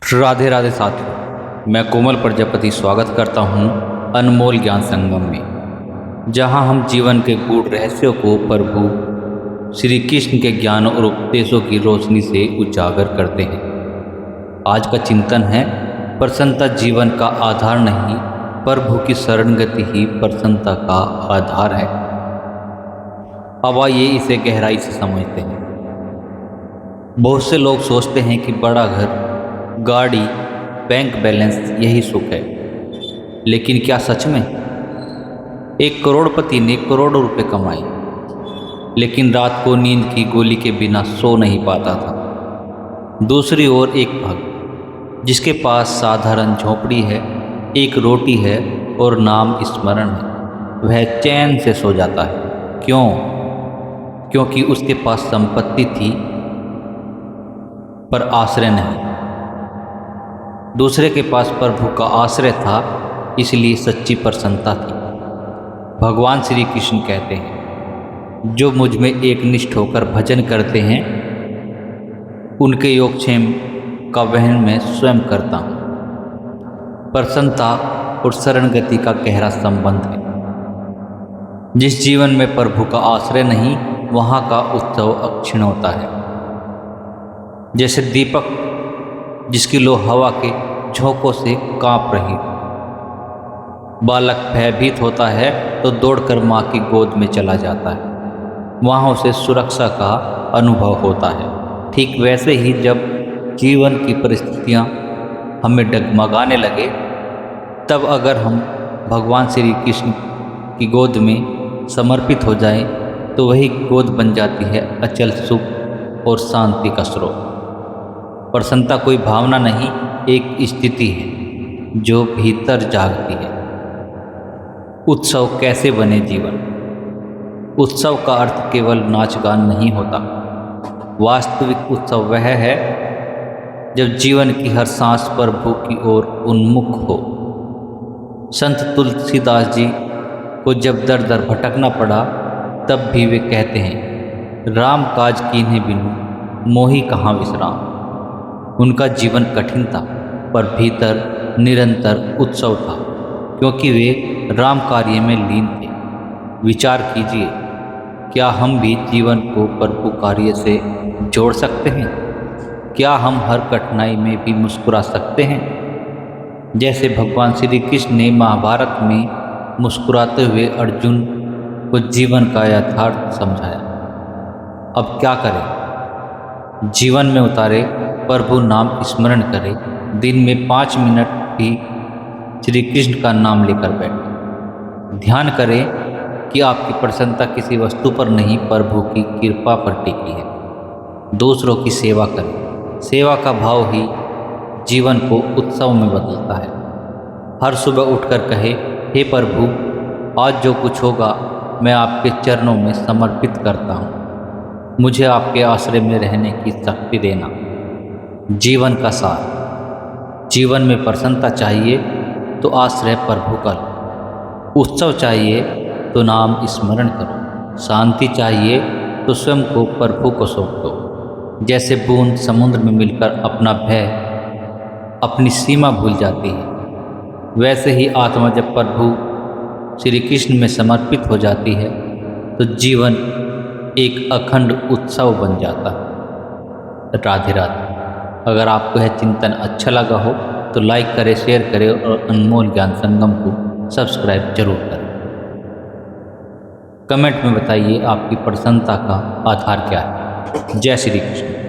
राधे राधे साथियों, मैं कोमल प्रजापति स्वागत करता हूँ अनमोल ज्ञान संगम में, जहाँ हम जीवन के गूढ़ रहस्यों को प्रभु श्री कृष्ण के ज्ञान और उपदेशों की रोशनी से उजागर करते हैं। आज का चिंतन है, प्रसन्नता जीवन का आधार नहीं, प्रभु की शरणगति ही प्रसन्नता का आधार है। अब आइए इसे गहराई से समझते हैं। बहुत से लोग सोचते हैं कि बड़ा घर, गाड़ी, बैंक बैलेंस यही सुख है, लेकिन क्या सच में? एक करोड़पति ने करोड़ों रुपए कमाए, लेकिन रात को नींद की गोली के बिना सो नहीं पाता था। दूसरी ओर एक भक्त, जिसके पास साधारण झोपड़ी है, एक रोटी है और नाम स्मरण है, वह चैन से सो जाता है। क्यों? क्योंकि उसके पास संपत्ति थी पर आश्रय नहीं। दूसरे के पास प्रभु का आश्रय था, इसलिए सच्ची प्रसन्नता थी। भगवान श्री कृष्ण कहते हैं, जो मुझ में एक निष्ठ होकर भजन करते हैं, उनके योगक्षेम का वहन मैं स्वयं करता हूँ। प्रसन्नता और शरणगति का गहरा संबंध है। जिस जीवन में प्रभु का आश्रय नहीं, वहाँ का उत्सव अक्षीण होता है। जैसे दीपक जिसकी लो हवा के झोंकों से कांप रही हो। बालक भयभीत होता है तो दौड़कर माँ की गोद में चला जाता है, वहाँ उसे सुरक्षा का अनुभव होता है। ठीक वैसे ही जब जीवन की परिस्थितियाँ हमें डगमगाने लगे, तब अगर हम भगवान श्री कृष्ण की गोद में समर्पित हो जाएं, तो वही गोद बन जाती है अचल सुख और शांति का स्रोत। प्रसन्नता कोई भावना नहीं, एक स्थिति है जो भीतर जागती है। उत्सव कैसे बने जीवन? उत्सव का अर्थ केवल नाच गान नहीं होता। वास्तविक उत्सव वह है जब जीवन की हर सांस प्रभु की ओर उन्मुख हो। संत तुलसीदास जी को जब दर दर भटकना पड़ा, तब भी वे कहते हैं, राम काज कीन्हे बिनु मोहि कहाँ विश्राम। उनका जीवन कठिन था, पर भीतर निरंतर उत्सव था, क्योंकि वे राम कार्य में लीन थे। विचार कीजिए, क्या हम भी जीवन को प्रभु कार्य से जोड़ सकते हैं? क्या हम हर कठिनाई में भी मुस्कुरा सकते हैं? जैसे भगवान श्री कृष्ण ने महाभारत में मुस्कुराते हुए अर्जुन को जीवन का यथार्थ समझाया। अब क्या करें? जीवन में उतारे प्रभु नाम स्मरण करें। दिन में 5 मिनट भी श्री कृष्ण का नाम लेकर बैठें। ध्यान करें कि आपकी प्रसन्नता किसी वस्तु पर नहीं, प्रभु की कृपा पर टिकी है। दूसरों की सेवा करें। सेवा का भाव ही जीवन को उत्सव में बदलता है। हर सुबह उठकर कहे, हे प्रभु, आज जो कुछ होगा मैं आपके चरणों में समर्पित करता हूँ। मुझे आपके आश्रय में रहने की शक्ति देना। जीवन का सार। जीवन में प्रसन्नता चाहिए तो आश्रय प्रभु का लो। उत्सव चाहिए तो नाम स्मरण करो। शांति चाहिए तो स्वयं को प्रभु को सौंप दो। जैसे बूंद समुद्र में मिलकर अपना भय, अपनी सीमा भूल जाती है, वैसे ही आत्मा जब प्रभु श्री कृष्ण में समर्पित हो जाती है, तो जीवन एक अखंड उत्सव बन जाता है। राधे राधे। अगर आपको यह चिंतन अच्छा लगा हो तो लाइक करें, शेयर करें और अनमोल ज्ञान संगम को सब्सक्राइब जरूर करें। कमेंट में बताइए आपकी प्रसन्नता का आधार क्या है। जय श्री कृष्ण।